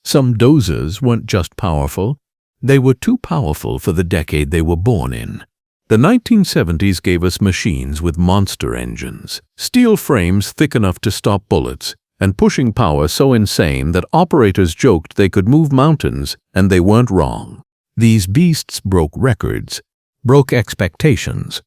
Some dozers weren't just powerful, they were too powerful for the decade they were born in. The 1970s gave us machines with monster engines, steel frames thick enough to stop bullets, and pushing power so insane that operators joked they could move mountains, and they weren't wrong. These beasts broke records, broke expectations,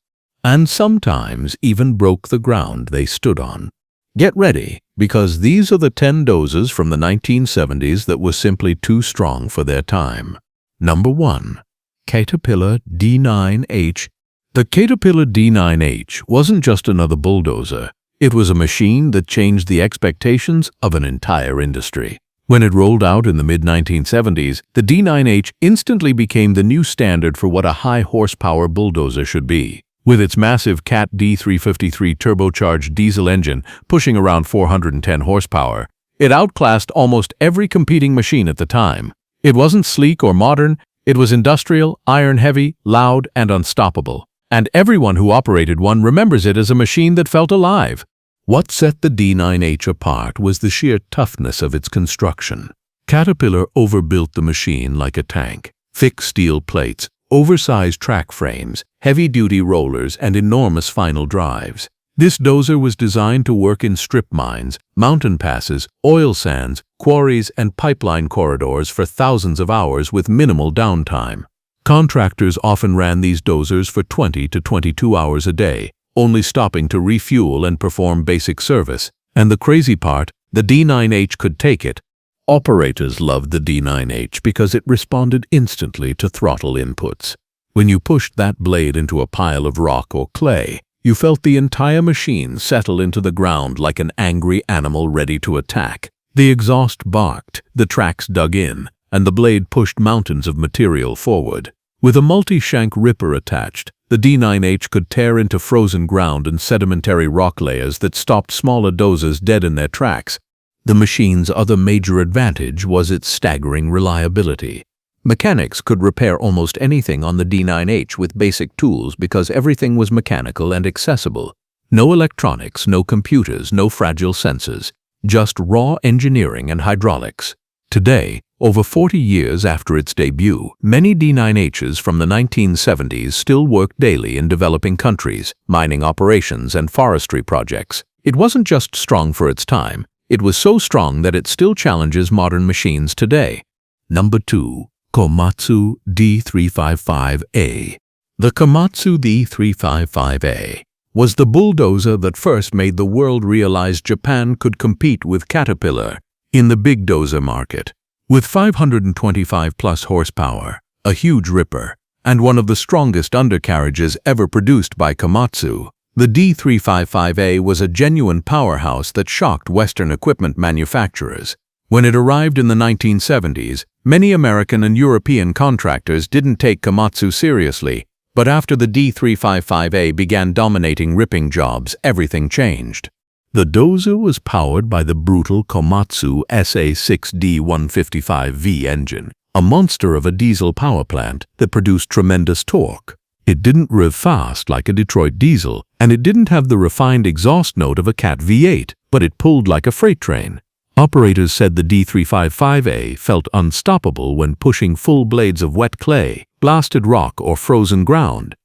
and sometimes even broke the ground they stood on. Get ready, because these are the 10 dozers from the 1970s that were simply too strong for their time. Number 1. Caterpillar D9H. The Caterpillar D9H wasn't just another bulldozer. It was a machine that changed the expectations of an entire industry. When it rolled out in the mid-1970s, the D9H instantly became the new standard for what a high-horsepower bulldozer should be. With its massive Cat D353 turbocharged diesel engine pushing around 410 horsepower, it outclassed almost every competing machine at the time. It wasn't sleek or modern, it was industrial, iron-heavy, loud, and unstoppable. And everyone who operated one remembers it as a machine that felt alive. What set the D9H apart was the sheer toughness of its construction. Caterpillar overbuilt the machine like a tank. Thick steel plates, oversized track frames, heavy-duty rollers, and enormous final drives. This dozer was designed to work in strip mines, mountain passes, oil sands, quarries, and pipeline corridors for thousands of hours with minimal downtime. Contractors often ran these dozers for 20 to 22 hours a day, only stopping to refuel and perform basic service. And the crazy part, the D9H could take it. Operators loved the D9H because it responded instantly to throttle inputs. When you pushed that blade into a pile of rock or clay, you felt the entire machine settle into the ground like an angry animal ready to attack. The exhaust barked, the tracks dug in, and the blade pushed mountains of material forward. With a multi-shank ripper attached, the D9H could tear into frozen ground and sedimentary rock layers that stopped smaller dozers dead in their tracks. The machine's other major advantage was its staggering reliability. Mechanics could repair almost anything on the D9H with basic tools because everything was mechanical and accessible. No electronics, no computers, no fragile sensors, just raw engineering and hydraulics. Today, over 40 years after its debut, many D9Hs from the 1970s still work daily in developing countries, mining operations, and forestry projects. It wasn't just strong for its time, it was so strong that it still challenges modern machines today. Number 2. Komatsu D355A. The Komatsu D355A was the bulldozer that first made the world realize Japan could compete with Caterpillar in the big dozer market. With 525-plus horsepower, a huge ripper, and one of the strongest undercarriages ever produced by Komatsu, the D355A was a genuine powerhouse that shocked Western equipment manufacturers. When it arrived in the 1970s, many American and European contractors didn't take Komatsu seriously, but after the D355A began dominating ripping jobs, everything changed. The dozer was powered by the brutal Komatsu SA6D155V engine, a monster of a diesel power plant that produced tremendous torque. It didn't rev fast like a Detroit diesel, and it didn't have the refined exhaust note of a Cat V8, but it pulled like a freight train. Operators said the D355A felt unstoppable when pushing full blades of wet clay, blasted rock, or frozen ground.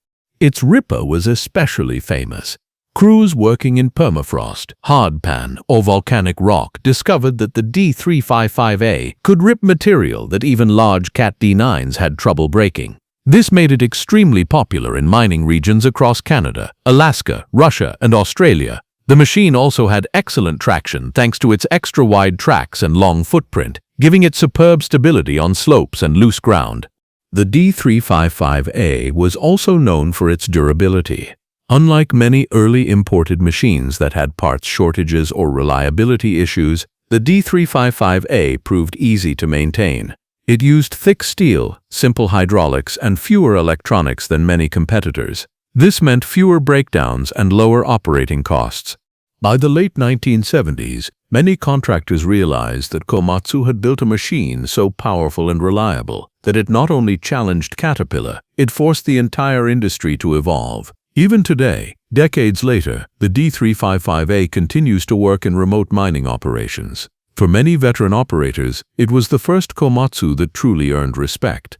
Its ripper was especially famous. Crews working in permafrost, hardpan, or volcanic rock discovered that the D355A could rip material that even large Cat D9s had trouble breaking. This made it extremely popular in mining regions across Canada, Alaska, Russia, and Australia. The machine also had excellent traction thanks to its extra-wide tracks and long footprint, giving it superb stability on slopes and loose ground. The D355A was also known for its durability. Unlike many early imported machines that had parts shortages or reliability issues, the D355A proved easy to maintain. It used thick steel, simple hydraulics, and fewer electronics than many competitors. This meant fewer breakdowns and lower operating costs. By the late 1970s, many contractors realized that Komatsu had built a machine so powerful and reliable that it not only challenged Caterpillar, it forced the entire industry to evolve. Even today, decades later, the D355A continues to work in remote mining operations. For many veteran operators, it was the first Komatsu that truly earned respect.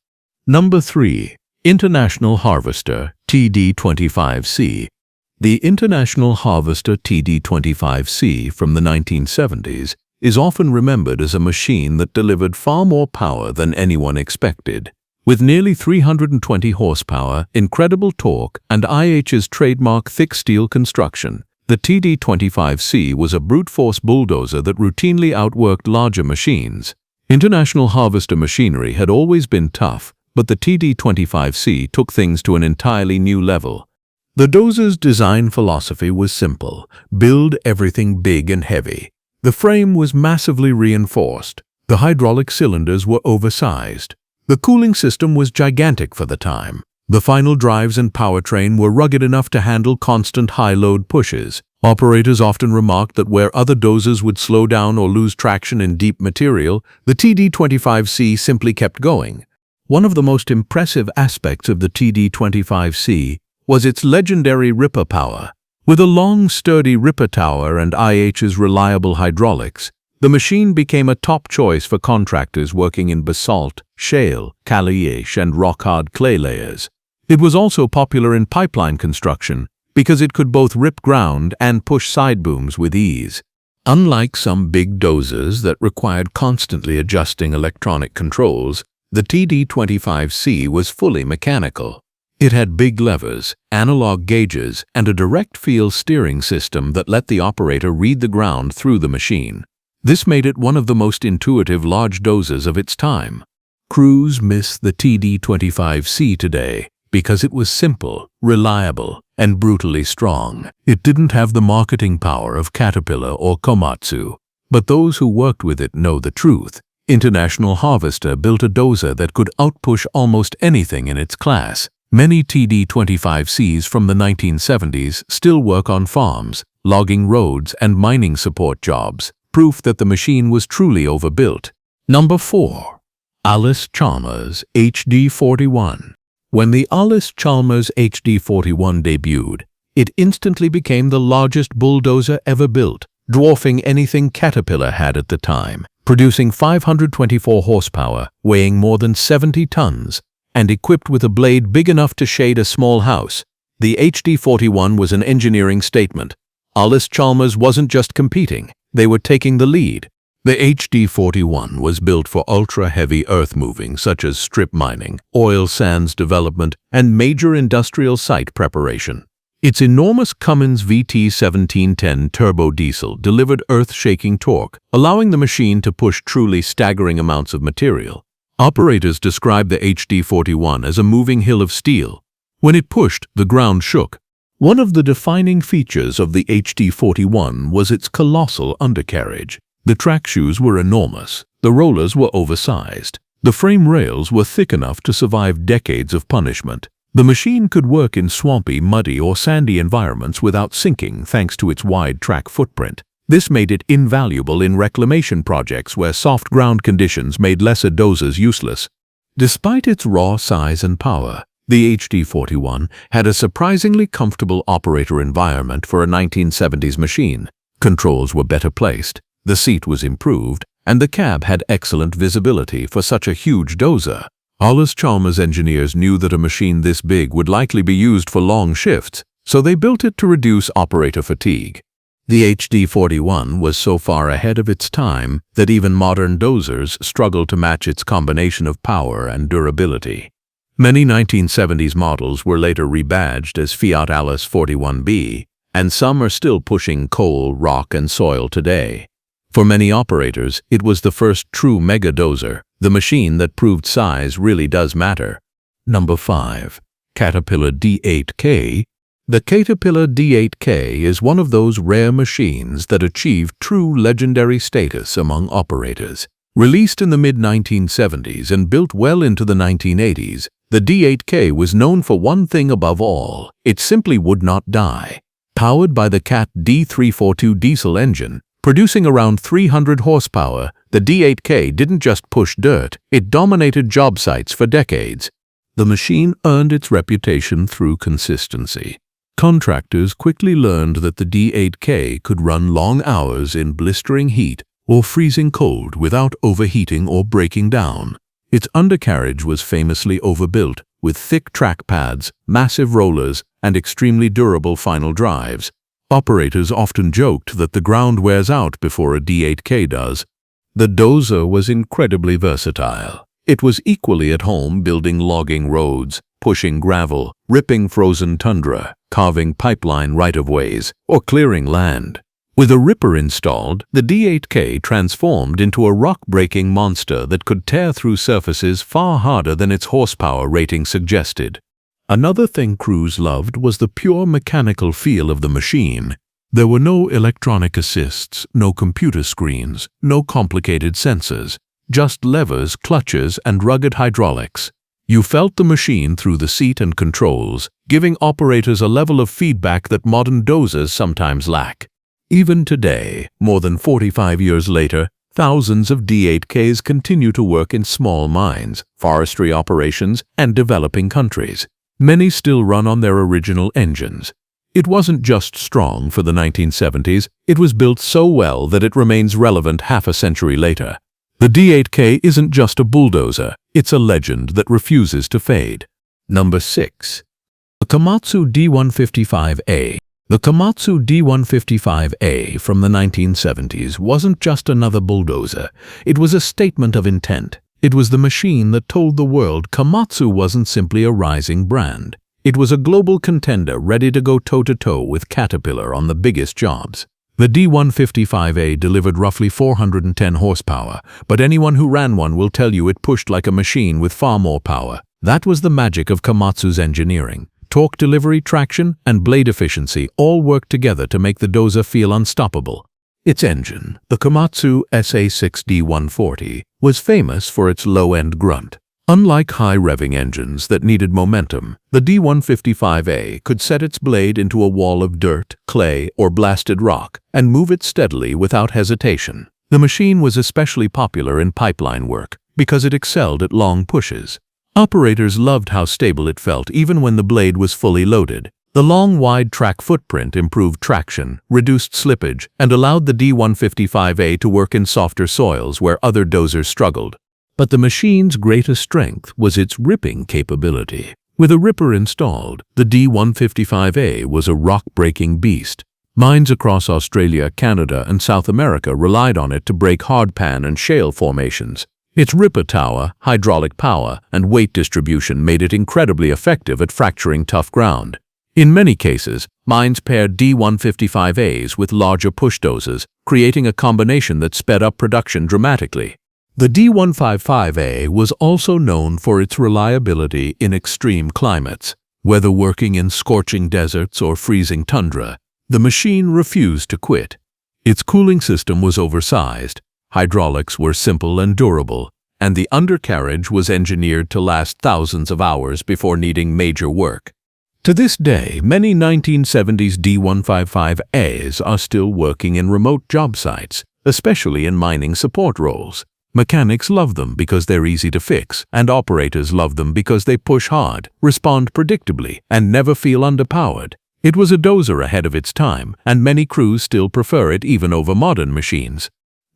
Number 3. International Harvester TD25C. The International Harvester TD25C from the 1970s is often remembered as a machine that delivered far more power than anyone expected. With nearly 320 horsepower, incredible torque, and IH's trademark thick steel construction, the TD25C was a brute-force bulldozer that routinely outworked larger machines. International harvester machinery had always been tough, but the TD25C took things to an entirely new level. The Dozers' design philosophy was simple: build everything big and heavy. The frame was massively reinforced. The hydraulic cylinders were oversized. The cooling system was gigantic for the time. The final drives and powertrain were rugged enough to handle constant high-load pushes. Operators often remarked that where other dozers would slow down or lose traction in deep material, the TD25C simply kept going. One of the most impressive aspects of the TD25C was its legendary ripper power. With a long, sturdy ripper tower and IH's reliable hydraulics, the machine became a top choice for contractors working in basalt, shale, caliche, and rock-hard clay layers. It was also popular in pipeline construction because it could both rip ground and push side booms with ease. Unlike some big dozers that required constantly adjusting electronic controls, the TD25C was fully mechanical. It had big levers, analog gauges, and a direct feel steering system that let the operator read the ground through the machine. This made it one of the most intuitive large dozers of its time. Crews miss the TD25C today because it was simple, reliable, and brutally strong. It didn't have the marketing power of Caterpillar or Komatsu, but those who worked with it know the truth. International Harvester built a dozer that could outpush almost anything in its class. Many TD25Cs from the 1970s still work on farms, logging roads, and mining support jobs, proof that the machine was truly overbuilt. Number 4. Allis-Chalmers HD41. When the Allis-Chalmers HD41 debuted, it instantly became the largest bulldozer ever built, dwarfing anything Caterpillar had at the time, producing 524 horsepower, weighing more than 70 tons, and equipped with a blade big enough to shade a small house. The HD41 was an engineering statement. Allis-Chalmers wasn't just competing, they were taking the lead. The HD41 was built for ultra-heavy earth-moving such as strip mining, oil sands development, and major industrial site preparation. Its enormous Cummins VT1710 turbo diesel delivered earth-shaking torque, allowing the machine to push truly staggering amounts of material. Operators described the HD41 as a moving hill of steel. When it pushed, the ground shook. One of the defining features of the HD41 was its colossal undercarriage. The track shoes were enormous, the rollers were oversized, the frame rails were thick enough to survive decades of punishment. The machine could work in swampy, muddy, or sandy environments without sinking thanks to its wide track footprint. This made it invaluable in reclamation projects where soft ground conditions made lesser dozers useless. Despite its raw size and power, the HD41 had a surprisingly comfortable operator environment for a 1970s machine. Controls were better placed, the seat was improved, and the cab had excellent visibility for such a huge dozer. Allis-Chalmers engineers knew that a machine this big would likely be used for long shifts, so they built it to reduce operator fatigue. The HD41 was so far ahead of its time that even modern dozers struggled to match its combination of power and durability. Many 1970s models were later rebadged as Fiat-Allis 41B, and some are still pushing coal, rock, and soil today. For many operators, it was the first true mega dozer, the machine that proved size really does matter. Number 5. Caterpillar D8K. The Caterpillar D8K is one of those rare machines that achieved true legendary status among operators. Released in the mid-1970s and built well into the 1980s, the D8K was known for one thing above all: it simply would not die. Powered by the Cat D342 diesel engine, producing around 300 horsepower, the D8K didn't just push dirt, it dominated job sites for decades. The machine earned its reputation through consistency. Contractors quickly learned that the D8K could run long hours in blistering heat or freezing cold without overheating or breaking down. Its undercarriage was famously overbuilt, with thick track pads, massive rollers, and extremely durable final drives. Operators often joked that the ground wears out before a D8K does. The Dozer was incredibly versatile. It was equally at home building logging roads, pushing gravel, ripping frozen tundra, carving pipeline right-of-ways, or clearing land. With a ripper installed, the D8K transformed into a rock-breaking monster that could tear through surfaces far harder than its horsepower rating suggested. Another thing crews loved was the pure mechanical feel of the machine. There were no electronic assists, no computer screens, no complicated sensors, just levers, clutches, and rugged hydraulics. You felt the machine through the seat and controls, giving operators a level of feedback that modern dozers sometimes lack. Even today, more than 45 years later, thousands of D8Ks continue to work in small mines, forestry operations, and developing countries. Many still run on their original engines. It wasn't just strong for the 1970s, it was built so well that it remains relevant half a century later. The D8K isn't just a bulldozer, it's a legend that refuses to fade. Number 6. The Komatsu D155A. The Komatsu D155A from the 1970s wasn't just another bulldozer, it was a statement of intent. It was the machine that told the world Komatsu wasn't simply a rising brand. It was a global contender ready to go toe-to-toe with Caterpillar on the biggest jobs. The D155A delivered roughly 410 horsepower, but anyone who ran one will tell you it pushed like a machine with far more power. That was the magic of Komatsu's engineering. Torque delivery, traction, and blade efficiency all worked together to make the dozer feel unstoppable. Its engine, the Komatsu SA6D140, was famous for its low-end grunt. Unlike high-revving engines that needed momentum, the D155A could set its blade into a wall of dirt, clay, or blasted rock and move it steadily without hesitation. The machine was especially popular in pipeline work because it excelled at long pushes. Operators loved how stable it felt even when the blade was fully loaded. The long, wide track footprint improved traction, reduced slippage, and allowed the D155A to work in softer soils where other dozers struggled. But the machine's greatest strength was its ripping capability. With a ripper installed, the D155A was a rock-breaking beast. Mines across Australia, Canada, and South America relied on it to break hardpan and shale formations. Its ripper tower, hydraulic power, and weight distribution made it incredibly effective at fracturing tough ground. In many cases, mines paired D155As with larger push dozers, creating a combination that sped up production dramatically. The D155A was also known for its reliability in extreme climates. Whether working in scorching deserts or freezing tundra, the machine refused to quit. Its cooling system was oversized, hydraulics were simple and durable, and the undercarriage was engineered to last thousands of hours before needing major work. To this day, many 1970s D155As are still working in remote job sites, especially in mining support roles. Mechanics love them because they're easy to fix, and operators love them because they push hard, respond predictably, and never feel underpowered. It was a dozer ahead of its time, and many crews still prefer it even over modern machines.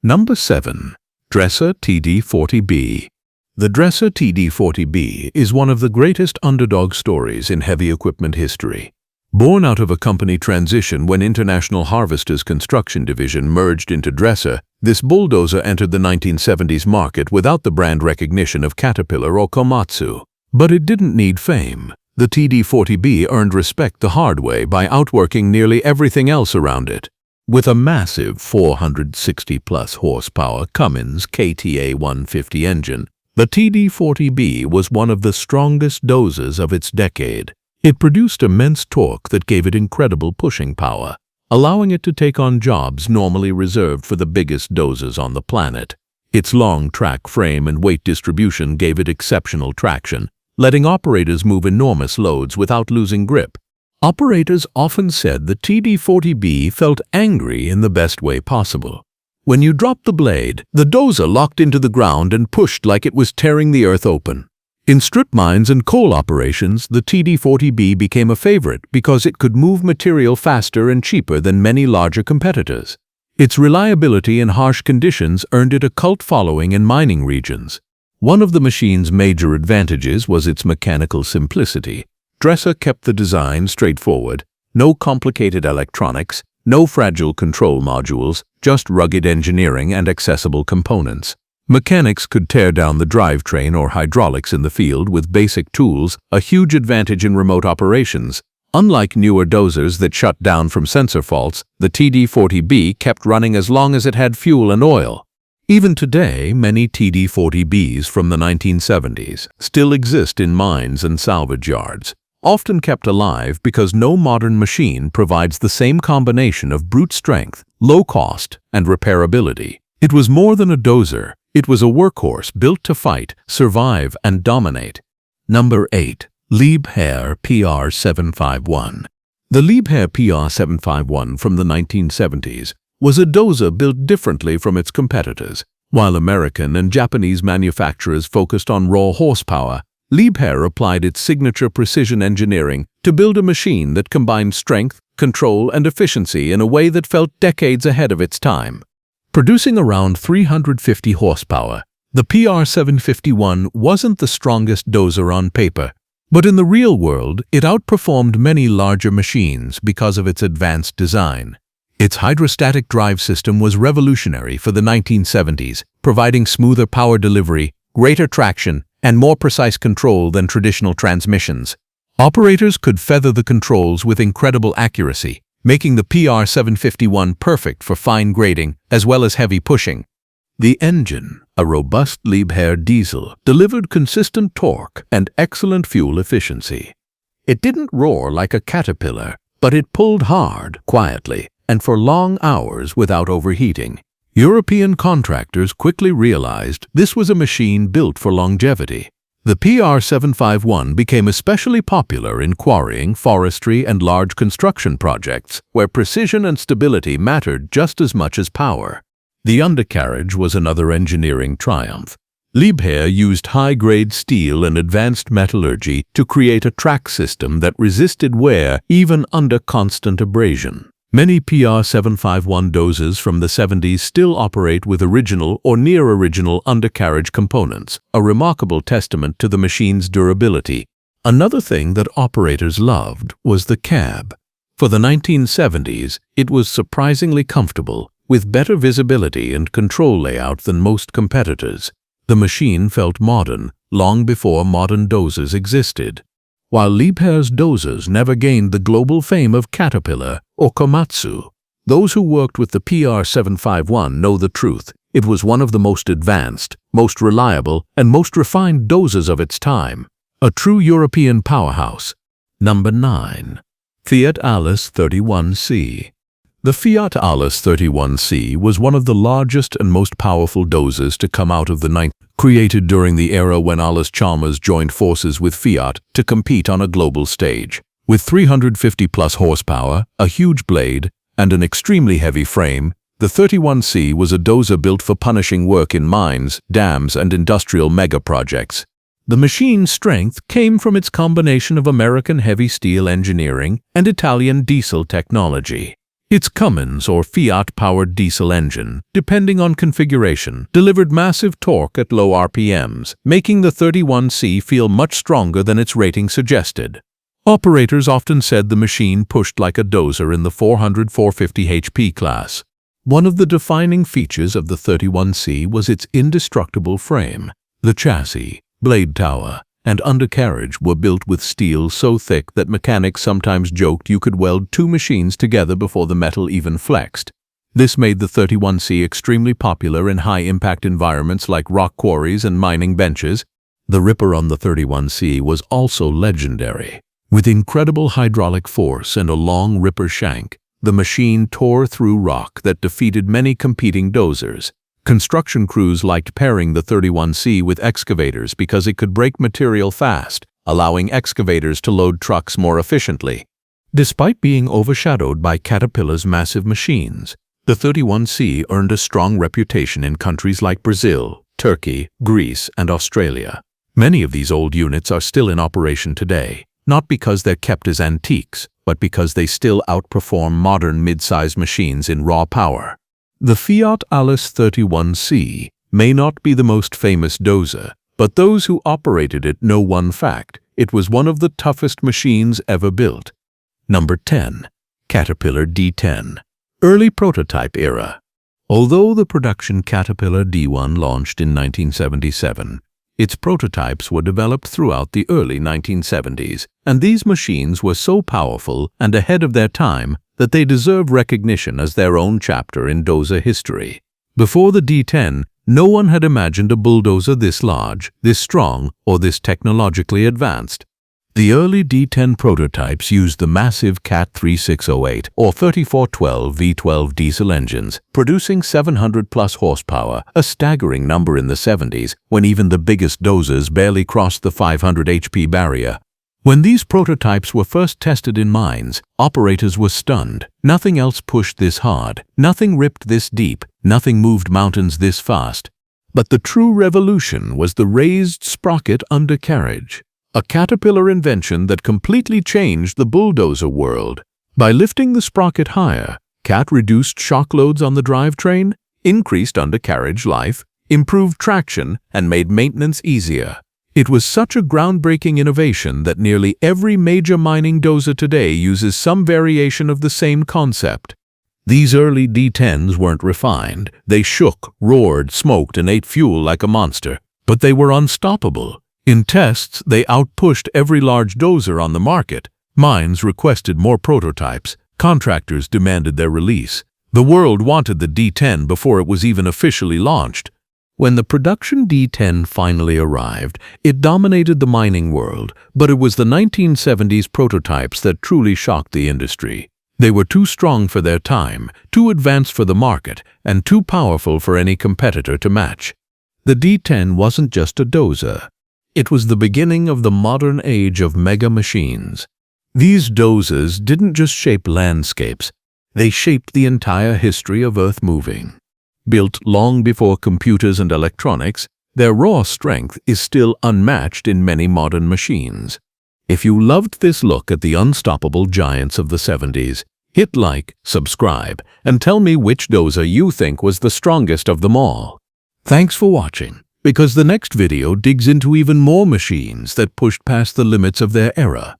Number 7. Dresser TD-40B. The Dresser TD-40B is one of the greatest underdog stories in heavy equipment history. Born out of a company transition when International Harvester's construction division merged into Dresser, this bulldozer entered the 1970s market without the brand recognition of Caterpillar or Komatsu. But it didn't need fame. The TD-40B earned respect the hard way by outworking nearly everything else around it. With a massive 460-plus horsepower Cummins KTA150 engine, the TD-40B was one of the strongest dozers of its decade. It produced immense torque that gave it incredible pushing power, allowing it to take on jobs normally reserved for the biggest dozers on the planet. Its long track frame and weight distribution gave it exceptional traction, letting operators move enormous loads without losing grip. Operators often said the TD-40B felt angry in the best way possible. When you dropped the blade, the dozer locked into the ground and pushed like it was tearing the earth open. In strip mines and coal operations, the TD-40B became a favorite because it could move material faster and cheaper than many larger competitors. Its reliability in harsh conditions earned it a cult following in mining regions. One of the machine's major advantages was its mechanical simplicity. Dresser kept the design straightforward, no complicated electronics, no fragile control modules, just rugged engineering and accessible components. Mechanics could tear down the drivetrain or hydraulics in the field with basic tools, a huge advantage in remote operations. Unlike newer dozers that shut down from sensor faults, the TD-40B kept running as long as it had fuel and oil. Even today, many TD-40Bs from the 1970s still exist in mines and salvage yards, often kept alive because no modern machine provides the same combination of brute strength, low cost, and repairability. It was more than a dozer. It was a workhorse built to fight, survive, and dominate. Number 8. Liebherr PR751. The Liebherr PR751 from the 1970s was a dozer built differently from its competitors. While American and Japanese manufacturers focused on raw horsepower, Liebherr applied its signature precision engineering to build a machine that combined strength, control, and efficiency in a way that felt decades ahead of its time. Producing around 350 horsepower, the PR751 wasn't the strongest dozer on paper, but in the real world, it outperformed many larger machines because of its advanced design. Its hydrostatic drive system was revolutionary for the 1970s, providing smoother power delivery, greater traction, and more precise control than traditional transmissions. Operators could feather the controls with incredible accuracy, making the PR751 perfect for fine grading as well as heavy pushing. The engine, a robust Liebherr diesel, delivered consistent torque and excellent fuel efficiency. It didn't roar like a Caterpillar, but it pulled hard, quietly, and for long hours without overheating. European contractors quickly realized this was a machine built for longevity. The PR751 became especially popular in quarrying, forestry, and large construction projects, where precision and stability mattered just as much as power. The undercarriage was another engineering triumph. Liebherr used high-grade steel and advanced metallurgy to create a track system that resisted wear even under constant abrasion. Many PR751 dozers from the 70s still operate with original or near-original undercarriage components, a remarkable testament to the machine's durability. Another thing that operators loved was the cab. For the 1970s, it was surprisingly comfortable, with better visibility and control layout than most competitors. The machine felt modern, long before modern dozers existed. While Liebherr's dozers never gained the global fame of Caterpillar or Komatsu, those who worked with the PR751 know the truth. It was one of the most advanced, most reliable, and most refined dozers of its time. A true European powerhouse. Number 9. Fiat-Allis 31C. The Fiat-Allis 31C was one of the largest and most powerful dozers to come out of the 90s, created during the era when Allis-Chalmers joined forces with Fiat to compete on a global stage. With 350-plus horsepower, a huge blade, and an extremely heavy frame, the 31C was a dozer built for punishing work in mines, dams, and industrial mega-projects. The machine's strength came from its combination of American heavy steel engineering and Italian diesel technology. Its Cummins or Fiat-powered diesel engine, depending on configuration, delivered massive torque at low RPMs, making the 31C feel much stronger than its rating suggested. Operators often said the machine pushed like a dozer in the 400-450 HP class. One of the defining features of the 31C was its indestructible frame. The chassis, blade tower, and undercarriage were built with steel so thick that mechanics sometimes joked you could weld two machines together before the metal even flexed. This made the 31C extremely popular in high-impact environments like rock quarries and mining benches. The ripper on the 31C was also legendary. With incredible hydraulic force and a long ripper shank, the machine tore through rock that defeated many competing dozers. Construction crews liked pairing the 31C with excavators because it could break material fast, allowing excavators to load trucks more efficiently. Despite being overshadowed by Caterpillar's massive machines, the 31C earned a strong reputation in countries like Brazil, Turkey, Greece, and Australia. Many of these old units are still in operation today, not because they're kept as antiques, but because they still outperform modern mid-sized machines in raw power. The Fiat-Allis 31C may not be the most famous dozer, but those who operated it know one fact: it was one of the toughest machines ever built. Number 10. Caterpillar D10. Early prototype era. Although the production Caterpillar D1 launched in 1977, its prototypes were developed throughout the early 1970s, and these machines were so powerful and ahead of their time that they deserve recognition as their own chapter in dozer history. Before the D10, no one had imagined a bulldozer this large, this strong, or this technologically advanced. The early D10 prototypes used the massive Cat 3608 or 3412 V12 diesel engines, producing 700-plus horsepower, a staggering number in the 70s when even the biggest dozers barely crossed the 500 HP barrier. When these prototypes were first tested in mines, operators were stunned. Nothing else pushed this hard, nothing ripped this deep, nothing moved mountains this fast. But the true revolution was the raised sprocket undercarriage. A Caterpillar invention that completely changed the bulldozer world. By lifting the sprocket higher, Cat reduced shock loads on the drivetrain, increased undercarriage life, improved traction, and made maintenance easier. It was such a groundbreaking innovation that nearly every major mining dozer today uses some variation of the same concept. These early D10s weren't refined. They shook, roared, smoked, and ate fuel like a monster. But they were unstoppable. In tests, they outpushed every large dozer on the market. Mines requested more prototypes. Contractors demanded their release. The world wanted the D10 before it was even officially launched. When the production D10 finally arrived, it dominated the mining world, but it was the 1970s prototypes that truly shocked the industry. They were too strong for their time, too advanced for the market, and too powerful for any competitor to match. The D10 wasn't just a dozer. It was the beginning of the modern age of mega machines. These dozers didn't just shape landscapes, they shaped the entire history of earth moving. Built long before computers and electronics, their raw strength is still unmatched in many modern machines. If you loved this look at the unstoppable giants of the 70s, hit like, subscribe, and tell me which dozer you think was the strongest of them all. Thanks for watching. Because the next video digs into even more machines that pushed past the limits of their era.